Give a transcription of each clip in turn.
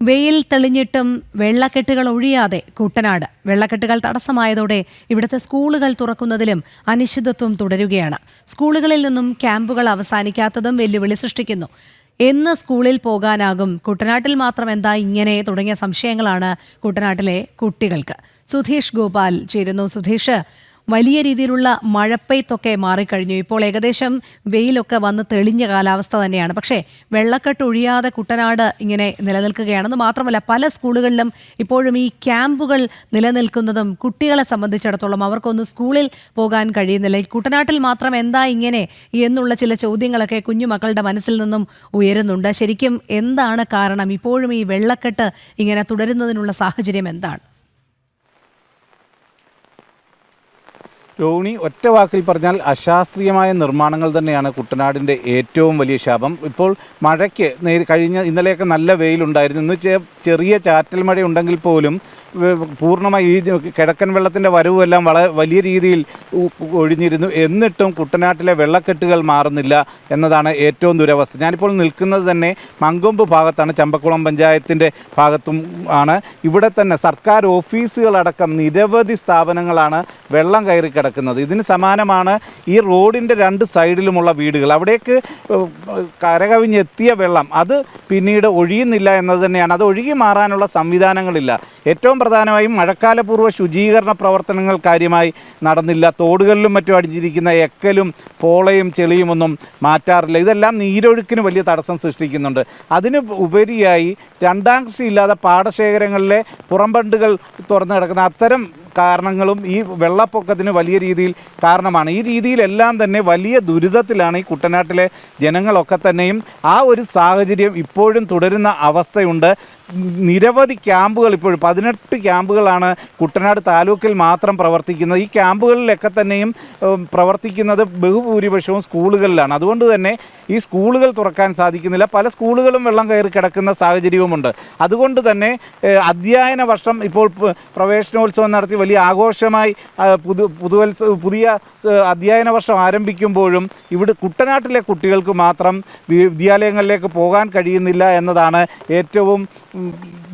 വെയിൽ തെളിഞ്ഞിട്ടും വെള്ളക്കെട്ടുകൾ ഒഴിയാതെ കുട്ടനാട്. വെള്ളക്കെട്ടുകൾ തടസ്സമായതോടെ ഇവിടുത്തെ സ്കൂളുകൾ തുറക്കുന്നതിലും അനിശ്ചിതത്വം തുടരുകയാണ്. സ്കൂളുകളിൽ നിന്നും ക്യാമ്പുകൾ അവസാനിക്കാത്തതും വെല്ലുവിളി സൃഷ്ടിക്കുന്നു. എന്ന് സ്കൂളിൽ പോകാനാകും? കുട്ടനാട്ടിൽ മാത്രം എന്താ ഇങ്ങനെ? തുടങ്ങിയ സംശയങ്ങളാണ് കുട്ടനാട്ടിലെ കുട്ടികൾക്ക്. സുധീഷ് ഗോപാൽ ചേരുന്നു. സുധീഷ്, വലിയ രീതിയിലുള്ള മഴപ്പെയ്ത്തൊക്കെ മാറിക്കഴിഞ്ഞു. ഇപ്പോൾ ഏകദേശം വെയിലൊക്കെ വന്ന് തെളിഞ്ഞ കാലാവസ്ഥ തന്നെയാണ്. പക്ഷേ വെള്ളക്കെട്ട് ഒഴിയാതെ കുട്ടനാട് ഇങ്ങനെ നിലനിൽക്കുകയാണെന്ന് മാത്രമല്ല, പല സ്കൂളുകളിലും ഇപ്പോഴും ഈ ക്യാമ്പുകൾ നിലനിൽക്കുന്നതും കുട്ടികളെ സംബന്ധിച്ചിടത്തോളം അവർക്കൊന്ന് സ്കൂളിൽ പോകാൻ കഴിയുന്നില്ല. കുട്ടനാട്ടിൽ മാത്രം എന്താ ഇങ്ങനെ എന്നുള്ള ചില ചോദ്യങ്ങളൊക്കെ കുഞ്ഞുമക്കളുടെ മനസ്സിൽ നിന്നും ഉയരുന്നുണ്ട്. ശരിക്കും എന്താണ് കാരണം? ഇപ്പോഴും ഈ വെള്ളക്കെട്ട് ഇങ്ങനെ തുടരുന്നതിനുള്ള സാഹചര്യം എന്താണ്? രോഹിണി, ഒറ്റ വാക്കിൽ പറഞ്ഞാൽ അശാസ്ത്രീയമായ നിർമ്മാണങ്ങൾ തന്നെയാണ് കുട്ടനാടിൻ്റെ ഏറ്റവും വലിയ ശാപം. ഇപ്പോൾ മഴയ്ക്ക് കഴിഞ്ഞ ഇന്നലെയൊക്കെ നല്ല വെയിലുണ്ടായിരുന്നു. ഇന്ന് ചെറിയ ചാറ്റൽ മഴ ഉണ്ടെങ്കിൽ പോലും പൂർണ്ണമായി ഈ കിഴക്കൻ വെള്ളത്തിൻ്റെ വരവുമെല്ലാം വലിയ രീതിയിൽ ഒഴിഞ്ഞിരുന്നു. എന്നിട്ടും കുട്ടനാട്ടിലെ വെള്ളക്കെട്ടുകൾ മാറുന്നില്ല എന്നതാണ് ഏറ്റവും ദുരവസ്ഥ. ഞാനിപ്പോൾ നിൽക്കുന്നത് തന്നെ മങ്കൊമ്പ് ഭാഗത്താണ്, ചമ്പക്കുളം പഞ്ചായത്തിൻ്റെ ഭാഗത്തും ആണ്. ഇവിടെ തന്നെ സർക്കാർ ഓഫീസുകളടക്കം നിരവധി സ്ഥാപനങ്ങളാണ് വെള്ളം കയറി കിടക്കുന്നത്. ഇതിന് സമാനമാണ് ഈ റോഡിൻ്റെ രണ്ട് സൈഡിലുമുള്ള വീടുകൾ. അവിടേക്ക് കരകവിഞ്ഞെത്തിയ വെള്ളം അത് പിന്നീട് ഒഴിയുന്നില്ല എന്നത് തന്നെയാണ്. അത് ഒഴുകി മാറാനുള്ള സംവിധാനങ്ങളില്ല. ഏറ്റവും പ്രധാനമായും മഴക്കാലപൂർവ്വ ശുചീകരണ പ്രവർത്തനങ്ങൾ കാര്യമായി നടന്നില്ല. തോടുകളിലും മറ്റും അടിഞ്ഞിരിക്കുന്ന എക്കലും പോളയും ചെളിയും ഒന്നും മാറ്റാറില്ല. ഇതെല്ലാം നീരൊഴുക്കിന് വലിയ തടസ്സം സൃഷ്ടിക്കുന്നുണ്ട്. അതിന് ഉപരിയായി രണ്ടാം കൃഷിയില്ലാതെ പാടശേഖരങ്ങളിലെ പുറംബണ്ടുകൾ തുറന്നു കിടക്കുന്ന അത്തരം കാരണങ്ങളും ഈ വെള്ളപ്പൊക്കത്തിന് വലിയ രീതിയിൽ കാരണമാണ്. ഈ രീതിയിലെല്ലാം തന്നെ വലിയ ദുരിതത്തിലാണ് ഈ കുട്ടനാട്ടിലെ ജനങ്ങളൊക്കെ തന്നെയും. ആ ഒരു സാഹചര്യം ഇപ്പോഴും തുടരുന്ന അവസ്ഥയുണ്ട്. നിരവധി ക്യാമ്പുകൾ, ഇപ്പോഴും 18 ക്യാമ്പുകളാണ് കുട്ടനാട് താലൂക്കിൽ മാത്രം പ്രവർത്തിക്കുന്നത്. ഈ ക്യാമ്പുകളിലൊക്കെ തന്നെയും പ്രവർത്തിക്കുന്നത് ബഹുഭൂരിപക്ഷവും സ്കൂളുകളിലാണ്. അതുകൊണ്ട് തന്നെ ഈ സ്കൂളുകൾ തുറക്കാൻ സാധിക്കുന്നില്ല. പല സ്കൂളുകളും വെള്ളം കയറി കിടക്കുന്ന സാഹചര്യവുമുണ്ട്. അതുകൊണ്ട് തന്നെ അധ്യയന വർഷം ഇപ്പോൾ പ്രവേശനോത്സവം നടത്തി വലിയ ആഘോഷമായി പുതിയ അധ്യയന വർഷം ആരംഭിക്കുമ്പോഴും ഇവിടെ കുട്ടനാട്ടിലെ കുട്ടികൾക്ക് മാത്രം വിദ്യാലയങ്ങളിലേക്ക് പോകാൻ കഴിയുന്നില്ല എന്നതാണ് ഏറ്റവും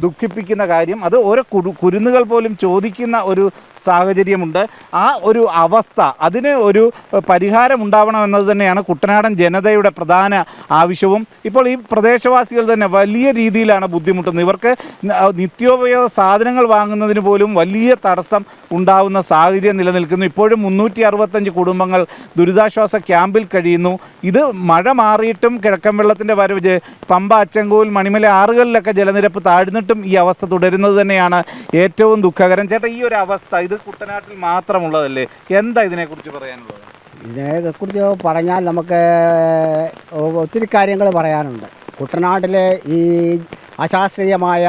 ദുഃഖിപ്പിക്കുന്ന കാര്യം. അത് ഓരോ കുരുന്നുകൾ പോലും ചോദിക്കുന്ന ഒരു സാഹചര്യമുണ്ട്. ആ ഒരു അവസ്ഥ, അതിന് ഒരു പരിഹാരം ഉണ്ടാവണമെന്നത് തന്നെയാണ് കുട്ടനാടൻ ജനതയുടെ പ്രധാന ആവശ്യവും. ഇപ്പോൾ ഈ പ്രദേശവാസികൾ തന്നെ വലിയ രീതിയിലാണ് ബുദ്ധിമുട്ടുന്നത്. ഇവർക്ക് നിത്യോപയോഗ സാധനങ്ങൾ വാങ്ങുന്നതിന് പോലും വലിയ തടസ്സം ഉണ്ടാവുന്ന സാഹചര്യം നിലനിൽക്കുന്നു. ഇപ്പോഴും 365 കുടുംബങ്ങൾ ദുരിതാശ്വാസ ക്യാമ്പിൽ കഴിയുന്നു. ഇത് മഴ മാറിയിട്ടും കിഴക്കൻ വെള്ളത്തിൻ്റെ വരവ്, പമ്പ, അച്ചൻകോവിൽ, മണിമല ആറുകളിലൊക്കെ ജലനിരപ്പ് താഴ്ന്നിട്ടും ഈ അവസ്ഥ തുടരുന്നത് തന്നെയാണ് ഏറ്റവും ദുഃഖകരം. ചേട്ടാ, ഈ ഒരു അവസ്ഥ ഇത് കുട്ടനാട്ടിൽ മാത്രമുള്ളതല്ലേ? എന്താ ഇതിനെക്കുറിച്ച് പറയാനുള്ളത്? ഇതിനെക്കുറിച്ച് പറഞ്ഞാൽ നമുക്ക് ഒത്തിരി കാര്യങ്ങൾ പറയാനുണ്ട്. കുട്ടനാട്ടിലെ ഈ അശാസ്ത്രീയമായ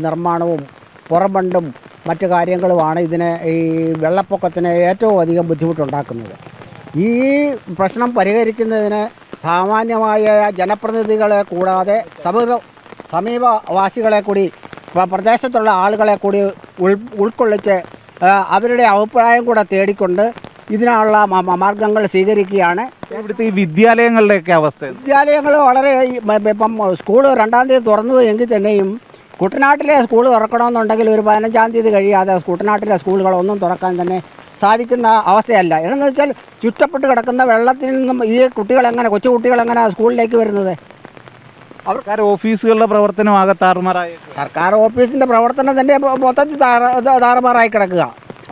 നിർമ്മാണവും പുറംബണ്ടും മറ്റു കാര്യങ്ങളുമാണ് ഇതിനെ ഈ വെള്ളപ്പൊക്കത്തിന് ഏറ്റവും അധികം ബുദ്ധിമുട്ടുണ്ടാക്കുന്നത്. ഈ പ്രശ്നം പരിഹരിക്കുന്നതിന് സാമാന്യമായ ജനപ്രതിനിധികളെ കൂടാതെ സമീപവാസികളെ കൂടി, പ്രദേശത്തുള്ള ആളുകളെ കൂടി ഉൾക്കൊള്ളിച്ച് അവരുടെ അഭിപ്രായം കൂടെ തേടിക്കൊണ്ട് ഇതിനുള്ള മാർഗങ്ങൾ സ്വീകരിക്കുകയാണ്. ഇവിടുത്തെ ഈ വിദ്യാലയങ്ങളുടെയൊക്കെ അവസ്ഥ, വിദ്യാലയങ്ങൾ വളരെ ഇപ്പം സ്കൂൾ 2-ാം തീയതി തുറന്നു എങ്കിൽ തന്നെയും കുട്ടനാട്ടിലെ സ്കൂൾ തുറക്കണമെന്നുണ്ടെങ്കിൽ ഒരു 15-ാം തീയതി കഴിയാതെ കുട്ടനാട്ടിലെ സ്കൂളുകളൊന്നും തുറക്കാൻ തന്നെ സാധിക്കുന്ന അവസ്ഥയല്ല. എന്ന് വെച്ചാൽ ചുറ്റപ്പെട്ട് കിടക്കുന്ന വെള്ളത്തിൽ നിന്നും ഈ കുട്ടികളെങ്ങനെ, കൊച്ചു കുട്ടികളെങ്ങനെ സ്കൂളിലേക്ക് വരുന്നത്? സർക്കാർ ഓഫീസുകളുടെ പ്രവർത്തനം ആകെ താറുമാറായി. സർക്കാർ ഓഫീസിൻ്റെ പ്രവർത്തനം തന്നെ മൊത്തത്തിൽ താറുമാറായി കിടക്കുക.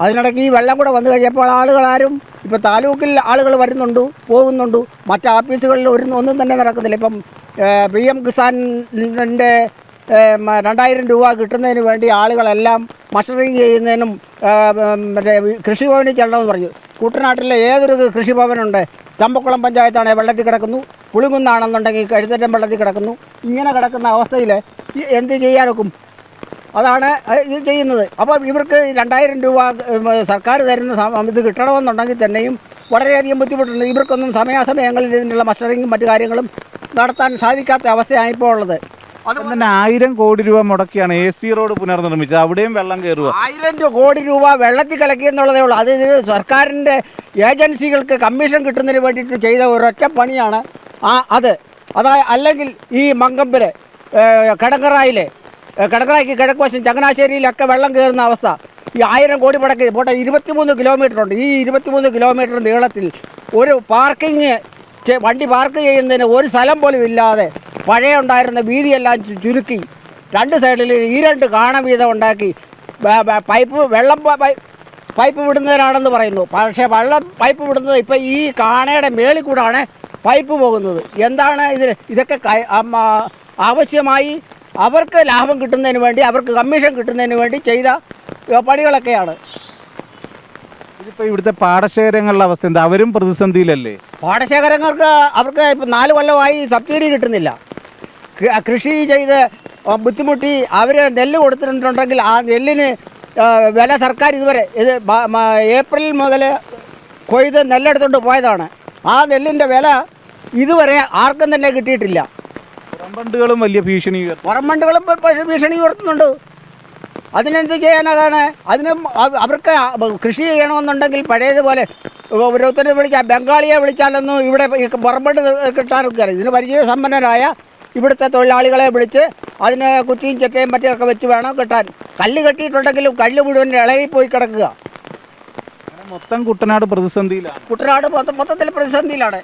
അതിനിടയ്ക്ക് ഈ വെള്ളം കൂടെ വന്നു കഴിഞ്ഞപ്പോൾ ആളുകളാരും, ഇപ്പോൾ താലൂക്കിൽ ആളുകൾ വരുന്നുണ്ട്, പോകുന്നുണ്ട്, മറ്റ് ഓഫീസുകളിൽ ഒന്നും തന്നെ നടക്കുന്നില്ല. ഇപ്പം PM കിസാനിൻ്റെ 2000 രൂപ കിട്ടുന്നതിന് വേണ്ടി ആളുകളെല്ലാം മസ്റ്ററിങ് ചെയ്യുന്നതിനും മറ്റേ കൃഷിഭവനിൽ ചെല്ലണമെന്ന് പറഞ്ഞു. കുട്ടനാട്ടിലെ ഏതൊരു കൃഷിഭവനുണ്ട്? ചമ്പക്കുളം പഞ്ചായത്താണെങ്കിൽ വെള്ളത്തിൽ കിടക്കുന്നു, പുളിങ്കുന്നാണെന്നുണ്ടെങ്കിൽ കഴുത്തറ്റം വെള്ളത്തിൽ കിടക്കുന്നു. ഇങ്ങനെ കിടക്കുന്ന അവസ്ഥയിൽ എന്ത് ചെയ്യാനൊക്കും? അതാണ് ഇത് ചെയ്യുന്നത്. അപ്പോൾ ഇവർക്ക് 2000 രൂപ സർക്കാർ തരുന്ന ഇത് കിട്ടണമെന്നുണ്ടെങ്കിൽ തന്നെയും വളരെയധികം ബുദ്ധിമുട്ടുണ്ട്. ഇവർക്കൊന്നും സമയാസമയങ്ങളിൽ ഇതിനുള്ള മസ്റ്ററിങ്ങും മറ്റു കാര്യങ്ങളും നടത്താൻ സാധിക്കാത്ത അവസ്ഥയാണ് ഇപ്പോൾ ഉള്ളത്. അതുപോലെ തന്നെ 1000 കോടി രൂപ മുടക്കിയാണ് AC റോഡ് പുനർനിർമ്മിച്ചത്. അവിടെയും വെള്ളം കയറുക. 1000 കോടി രൂപ വെള്ളത്തിൽ കലക്കി എന്നുള്ളതേ ഉള്ളൂ. അത് സർക്കാരിൻ്റെ ഏജൻസികൾക്ക് കമ്മീഷൻ കിട്ടുന്നതിന് വേണ്ടിയിട്ട് ചെയ്ത ഒരൊറ്റ പണിയാണ് അത്. അല്ലെങ്കിൽ ഈ മങ്കമ്പിൽ കിടങ്ങറായിക്ക് കിഴക്ക് വശം ചങ്ങനാശ്ശേരിയിലൊക്കെ വെള്ളം കയറുന്ന അവസ്ഥ. ഈ 1000 കോടി മുടക്കി പോട്ടെ 23 കിലോമീറ്റർ ഉണ്ട്. ഈ 23 കിലോമീറ്റർ നീളത്തിൽ ഒരു വണ്ടി പാർക്ക് ചെയ്യുന്നതിന് ഒരു സ്ഥലം പോലും ഇല്ലാതെ പഴയ ഉണ്ടായിരുന്ന വീതിയെല്ലാം ചുരുക്കി 2 സൈഡിൽ 2 കാണ വീതം ഉണ്ടാക്കി പൈപ്പ് വിടുന്നതിനാണെന്ന് പറയുന്നു. പക്ഷേ പൈപ്പ് വിടുന്നത് ഇപ്പോൾ ഈ കാണയുടെ മേളിൽ കൂടാണ് പൈപ്പ് പോകുന്നത്. എന്താണ് ഇതൊക്കെ ആവശ്യമായി അവർക്ക് ലാഭം കിട്ടുന്നതിന് വേണ്ടി, അവർക്ക് കമ്മീഷൻ കിട്ടുന്നതിന് വേണ്ടി ചെയ്ത പണികളൊക്കെയാണ്. ഇതിപ്പോൾ ഇവിടുത്തെ പാടശേഖരങ്ങളുടെ അവസ്ഥ എന്താ? അവരും പ്രതിസന്ധിയിലല്ലേ? പാടശേഖരങ്ങൾക്ക് അവർക്ക് ഇപ്പം 4 കൊല്ലമായി സബ്സിഡി കിട്ടുന്നില്ല. കൃഷി ചെയ്ത് ബുദ്ധിമുട്ടി അവർ നെല്ല് കൊടുത്തിട്ടുണ്ടെങ്കിൽ ആ നെല്ലിന് വില സർക്കാർ ഇതുവരെ ഏപ്രിൽ മുതൽ കൊയ്ത് നെല്ലെടുത്തുകൊണ്ട് പോയതാണ്. ആ നെല്ലിൻ്റെ വില ഇതുവരെ ആർക്കും തന്നെ കിട്ടിയിട്ടില്ല. പുറംബണ്ടുകളും വലിയ ഭീഷണി ഭീഷണി ഉയർത്തുന്നുണ്ട്. അതിനെന്ത് ചെയ്യാനാണ്? അവർക്ക് കൃഷി ചെയ്യണമെന്നുണ്ടെങ്കിൽ പഴയതുപോലെ ഓരോരുത്തരെ ബംഗാളിയെ വിളിച്ചാലൊന്നും ഇവിടെ പുറംബണ്ട് കിട്ടാനൊക്കെ ഇതിന് പരിചയസമ്പന്നരായ ഇവിടുത്തെ തൊഴിലാളികളെ വിളിച്ച് അതിന് കുറ്റിയും ചെറ്റയും മറ്റൊക്കെ വെച്ച് വേണം കിട്ടാൻ. കല്ല് കെട്ടിയിട്ടുണ്ടെങ്കിലും കല്ല് മുഴുവൻ ഇളകിപ്പോയി കിടക്കുക. മൊത്തം കുട്ടനാട് പ്രതിസന്ധിയിലാണ്. കുട്ടനാട് മൊത്തത്തിൽ പ്രതിസന്ധിയിലാണ്.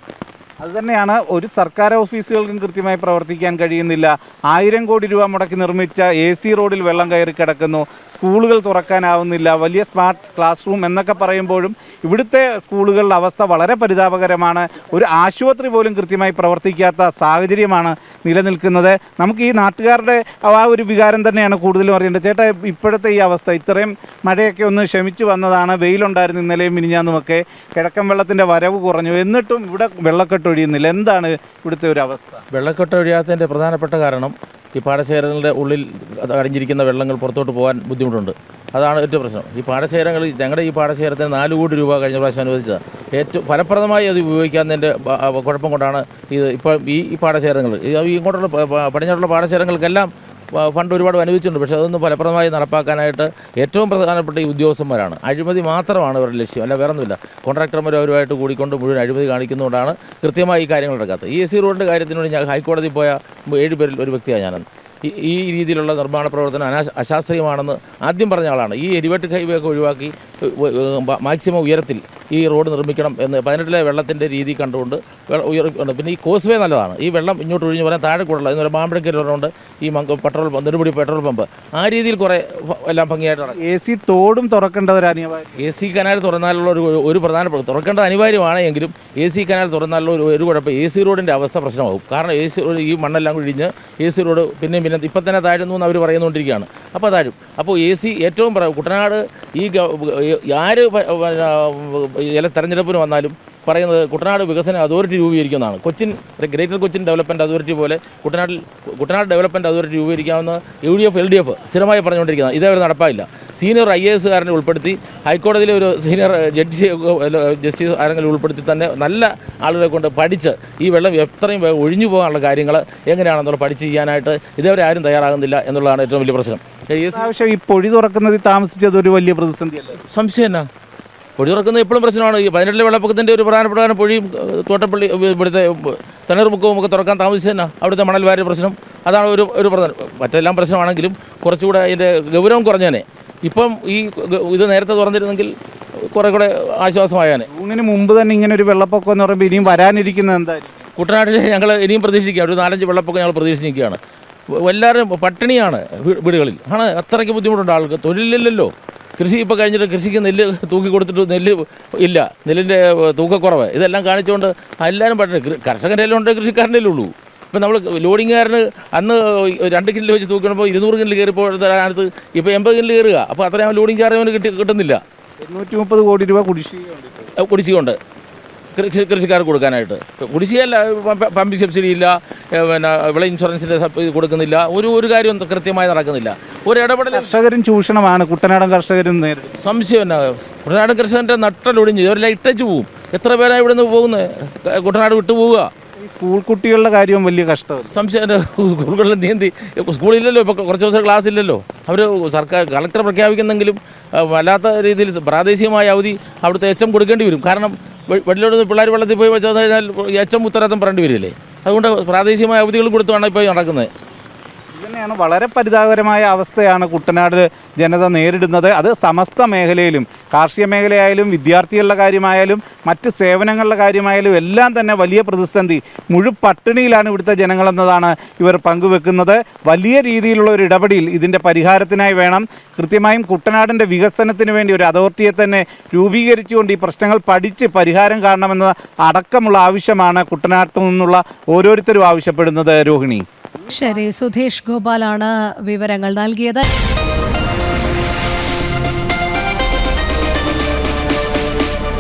അതുതന്നെയാണ്, ഒരു സർക്കാർ ഓഫീസുകൾക്കും കൃത്യമായി പ്രവർത്തിക്കാൻ കഴിയുന്നില്ല. 1000 കോടി രൂപ മുടക്കി നിർമ്മിച്ച AC റോഡിൽ വെള്ളം കയറി കിടക്കുന്നു. സ്കൂളുകൾ തുറക്കാനാവുന്നില്ല. വലിയ സ്മാർട്ട് ക്ലാസ് റൂം എന്നൊക്കെ പറയുമ്പോഴും ഇവിടുത്തെ സ്കൂളുകളുടെ അവസ്ഥ വളരെ പരിതാപകരമാണ്. ഒരു ആശുപത്രി പോലും കൃത്യമായി പ്രവർത്തിക്കാത്ത സാഹചര്യമാണ് നിലനിൽക്കുന്നത്. നമുക്ക് ഈ നാട്ടുകാരുടെ ആ ഒരു വികാരം തന്നെയാണ് കൂടുതലും അറിയേണ്ടത്. ചേട്ടാ, ഇപ്പോഴത്തെ ഈ അവസ്ഥ, ഇത്രയും മഴയൊക്കെ ഒന്ന് ശമിച്ചു വന്നതാണ്, വെയിലുണ്ടായിരുന്നു ഇന്നലെയും മിനിഞ്ഞാന്നുമൊക്കെ, കിഴക്കൻ വെള്ളത്തിൻ്റെ വരവ് കുറഞ്ഞു, എന്നിട്ടും ഇവിടെ വെള്ളക്കെട്ട് ഒഴിയുന്നില്ല. എന്താണ് ഇവിടുത്തെ ഒരു അവസ്ഥ? വെള്ളക്കെട്ട് ഒഴിയാത്തതിൻ്റെ പ്രധാനപ്പെട്ട കാരണം ഈ പാടശേഖരങ്ങളുടെ ഉള്ളിൽ അടഞ്ഞിരിക്കുന്ന വെള്ളങ്ങൾ പുറത്തോട്ട് പോകാൻ ബുദ്ധിമുട്ടുണ്ട്. അതാണ് ഏറ്റവും പ്രശ്നം. ഈ പാടശേഖരങ്ങൾ, ഞങ്ങളുടെ ഈ പാടശേഖരത്തിന് 4 കോടി രൂപ കഴിഞ്ഞ പ്രാവശ്യം അനുവദിച്ചത്. ഏറ്റവും ഫലപ്രദമായി അത് ഉപയോഗിക്കാത്തതിൻ്റെ കുഴപ്പം കൊണ്ടാണ് ഇത് ഇപ്പോൾ ഈ പാടശേഖരങ്ങൾ, ഇങ്ങോട്ടുള്ള പടിഞ്ഞാറുള്ള പാടശേഖരങ്ങൾക്കെല്ലാം ഫണ്ട് ഒരുപാട് അനുവദിച്ചിട്ടുണ്ട്. പക്ഷേ അതൊന്നും ഫലപ്രദമായി നടപ്പാക്കാനായിട്ട് ഏറ്റവും പ്രധാനപ്പെട്ട ഈ ഉദ്യോഗസ്ഥന്മാരാണ്. അഴിമതി മാത്രമാണ് അവരുടെ ലക്ഷ്യം, അല്ല വേറൊന്നുമില്ല. കോൺട്രാക്ടർമാർ അവരുമായിട്ട് കൂടിക്കൊണ്ട് മുഴുവൻ അഴിമതി കാണിക്കുന്നതുകൊണ്ടാണ് കൃത്യമായി ഈ കാര്യങ്ങൾ നടക്കാത്തത്. ഈ AC റോഡിൻ്റെ കാര്യത്തിനോട് ഞാൻ ഹൈക്കോടതി പോയ 7 പേരിൽ ഒരു വ്യക്തിയാണ് ഞാനെന്ന്. ഈ രീതിയിലുള്ള നിർമ്മാണ പ്രവർത്തനം അശാസ്ത്രീയമാണെന്ന് ആദ്യം പറഞ്ഞ ആളാണ്. ഈ എലിവേറ്റഡ് ഹൈവേ ഒക്കെ ഒഴിവാക്കി മാക്സിമം ഉയരത്തിൽ ഈ റോഡ് നിർമ്മിക്കണം എന്ന് 18-ലെ വെള്ളത്തിൻ്റെ രീതി കണ്ടുകൊണ്ട് ഉയർത്തുന്നുണ്ട്. പിന്നെ ഈ കോസ്വേ നല്ലതാണ്. ഈ വെള്ളം ഇങ്ങോട്ട് ഒഴിഞ്ഞ് പറയാൻ താഴെ കൂടുതൽ എന്നൊരു മാമ്പഴക്കരുണ്ട് ഈ നെടുമുടി പെട്രോൾ പമ്പ് ആ രീതിയിൽ കുറേ എല്ലാം ഭംഗിയായിട്ട് നടക്കും. AC തോടും തുറക്കേണ്ട ഒരു അനിവാര്യം. AC കനാൽ തുറന്നാലുള്ള ഒരു പ്രധാനപ്പെട്ട തുറക്കേണ്ടത് അനിവാര്യമാണ്. എങ്കിലും AC കനാൽ തുറന്നാലുള്ള ഒരു കുഴപ്പം AC റോഡിൻ്റെ അവസ്ഥ പ്രശ്നമാകും. കാരണം AC റോഡ് ഈ മണ്ണെല്ലാം കുഴിഞ്ഞ് AC റോഡ് പിന്നെ ഇപ്പം തന്നെ താഴുന്നു എന്ന് അവർ പറയുന്നുകൊണ്ടിരിക്കുകയാണ്. അപ്പോൾ താഴും. അപ്പോൾ AC ഏറ്റവും കുട്ടനാട് ഈ ആര് തെരഞ്ഞെടുപ്പിന് വന്നാലും പറയുന്നത് കുട്ടനാട് വികസന അതോറിറ്റി രൂപീകരിക്കുന്നതാണ്. ഗ്രേറ്റർ കൊച്ചിൻ ഡെവലപ്മെൻറ്റ് അതോറിറ്റി പോലെ കുട്ടനാട് ഡെവലപ്മെൻറ്റ് അതോറിറ്റി രൂപീകരിക്കാമെന്ന് UDF LDF സ്ഥിരമായി പറഞ്ഞുകൊണ്ടിരിക്കുന്നത്. ഇതേവരെ നടപ്പായില്ല. സീനിയർ IAS കാരനെ ഉൾപ്പെടുത്തി ഹൈക്കോടതിയിലെ ഒരു സീനിയർ ജസ്റ്റിസ് ആരെങ്കിലും ഉൾപ്പെടുത്തി തന്നെ നല്ല ആളുകളെ കൊണ്ട് പഠിച്ച് ഈ വെള്ളം എത്രയും ഒഴിഞ്ഞു പോകാനുള്ള കാര്യങ്ങൾ എങ്ങനെയാണെന്നുള്ള പഠിച്ച് ചെയ്യാനായിട്ട് ഇതേവരെ ആരും തയ്യാറാകുന്നില്ല എന്നുള്ളതാണ് ഏറ്റവും വലിയ പ്രശ്നം. ഈ പൊഴി തുറക്കുന്നതിൽ താമസിച്ചത് ഒരു വലിയ പ്രതിസന്ധിയല്ല? സംശയം എന്നാ, പൊഴി തുറക്കുന്നത് എപ്പോഴും പ്രശ്നമാണ്. ഈ 18-ലെ വെള്ളപ്പൊക്കത്തിൻ്റെ ഒരു പ്രധാനപ്പെട്ട പൊഴിയും തോട്ടപ്പള്ളി ഇവിടുത്തെ തണ്ണീർമുക്കവും ഒക്കെ തുറക്കാൻ താമസിച്ചതന്നെ അവിടുത്തെ മണൽ വാരിയ പ്രശ്നം. അതാണ് ഒരു പ്രധാനം. മറ്റെല്ലാം പ്രശ്നമാണെങ്കിലും കുറച്ചുകൂടെ അതിൻ്റെ ഗൗരവം കുറഞ്ഞേനെ. ഇപ്പം ഇത് നേരത്തെ തുറന്നിരുന്നെങ്കിൽ കുറേ കൂടെ ആശ്വാസമായേനെ. ജൂണിന് മുമ്പ് തന്നെ ഇങ്ങനെ ഒരു വെള്ളപ്പൊക്കം എന്ന് പറയുമ്പോൾ ഇനിയും വരാനിരിക്കുന്നത് എന്തായിരിക്കും? കുട്ടനാട്ടിൽ ഞങ്ങൾ ഇനിയും പ്രതീക്ഷിക്കുക. ഒരു 4-5 വെള്ളപ്പൊക്കം ഞങ്ങൾ പ്രതീക്ഷിച്ചിരിക്കുകയാണ്. എല്ലാവരും പട്ടിണിയാണ് വീടുകളിൽ. അത്രയ്ക്ക് ബുദ്ധിമുട്ടുണ്ട് ആൾക്ക്. തൊഴിലില്ലല്ലോ. കൃഷി ഇപ്പോൾ കഴിഞ്ഞിട്ട് കൃഷിക്ക് നെല്ല് തൂക്കി കൊടുത്തിട്ട് നെല്ല് ഇല്ല, നെല്ലിൻ്റെ തൂക്കക്കുറവ്, ഇതെല്ലാം കാണിച്ചുകൊണ്ട് എല്ലാവരും പട്ടിണി. കർഷകൻ്റെ എല്ലാം ഉണ്ട്, കൃഷിക്കാരൻ്റെ ഉള്ളൂ. ഇപ്പം നമ്മൾ ലോഡിങ്ങുകാരന് അന്ന് 2 കില്ല് വെച്ച് തൂക്കിയപ്പോൾ 200 കില്ല് കയറിപ്പോൾ അതിനകത്ത് ഇപ്പോൾ 80 കില്ല് കയറുക. അപ്പോൾ അത്രയും ലോഡിങ് ചാർജ് അവന് കിട്ടുന്നില്ല. 830 കോടി രൂപ കുടിശ്ശികയുണ്ട് കൃഷിക്കാർക്ക് കൊടുക്കാനായിട്ട്. കുടിശ്ശികയല്ല, പമ്പ് സബ്സിഡി ഇല്ല, പിന്നെ വിള ഇൻഷുറൻസിൻ്റെ കൊടുക്കുന്നില്ല, ഒരു കാര്യം കൃത്യമായി നടക്കുന്നില്ല. ഒരു ഇടപെടൽ. കർഷകരും ചൂഷണമാണ്, കുട്ടനാടൻ കർഷകരും നേരിടും. സംശയം എന്നാ, കുട്ടനാടൻ കർഷകൻ്റെ നട്ടലൊടിഞ്ഞ് ഇവരെല്ലാം ഇട്ടു പോവും. എത്ര പേരാണ് ഇവിടെ നിന്ന് പോകുന്നത്, കുട്ടനാട് വിട്ടു പോവുക. സ്കൂൾ കുട്ടികളുടെ കാര്യവും വലിയ കഷ്ടമാണ്. സംശയം. സ്കൂളുകളിൽ നീന്തി സ്കൂളില്ലല്ലോ, ഇപ്പോൾ കുറച്ച് ദിവസം ക്ലാസ് ഇല്ലല്ലോ. അവർ കളക്ടർ പ്രഖ്യാപിക്കുന്നെങ്കിലും വല്ലാത്ത രീതിയിൽ പ്രാദേശികമായ അവധി അവിടുത്തെ HM കൊടുക്കേണ്ടി വരും. കാരണം വെള്ളിലോട് പിള്ളേർ വെള്ളത്തിൽ പോയി വെച്ചാൽ കഴിഞ്ഞാൽ HM ഉത്തരവാദിത്തം പറയേണ്ടി വരില്ലേ. അതുകൊണ്ട് പ്രാദേശികമായ അവധികൾ കൊടുത്തുമാണ് ഇപ്പോൾ നടക്കുന്നത്. ഇതുതന്നെയാണ് വളരെ പരിതാപകരമായ അവസ്ഥയാണ് കുട്ടനാട് ജനത നേരിടുന്നത്. അത് സമസ്ത മേഖലയിലും, കാർഷിക മേഖലയായാലും വിദ്യാർത്ഥികളുടെ കാര്യമായാലും മറ്റ് സേവനങ്ങളുടെ കാര്യമായാലും എല്ലാം തന്നെ വലിയ പ്രതിസന്ധി, മുഴുപട്ടിണിയിലാണ് ഇവിടുത്തെ ജനങ്ങളെന്നതാണ് ഇവർ പങ്കുവെക്കുന്നത്. വലിയ രീതിയിലുള്ള ഒരു ഇടപെടൽ ഇതിൻ്റെ പരിഹാരത്തിനായി വേണം. കൃത്യമായും കുട്ടനാടിൻ്റെ വികസനത്തിന് വേണ്ടി ഒരു അതോറിറ്റിയെ തന്നെ രൂപീകരിച്ചുകൊണ്ട് ഈ പ്രശ്നങ്ങൾ പഠിച്ച് പരിഹാരം കാണണമെന്ന അടക്കമുള്ള ആവശ്യമാണ് കുട്ടനാട്ടിൽ നിന്നുള്ള ഓരോരുത്തരും ആവശ്യപ്പെടുന്നത്. രോഹിണി. ശരി, സുധീഷ് ഗോപാലാണ് വിവരങ്ങൾ നൽകിയത്.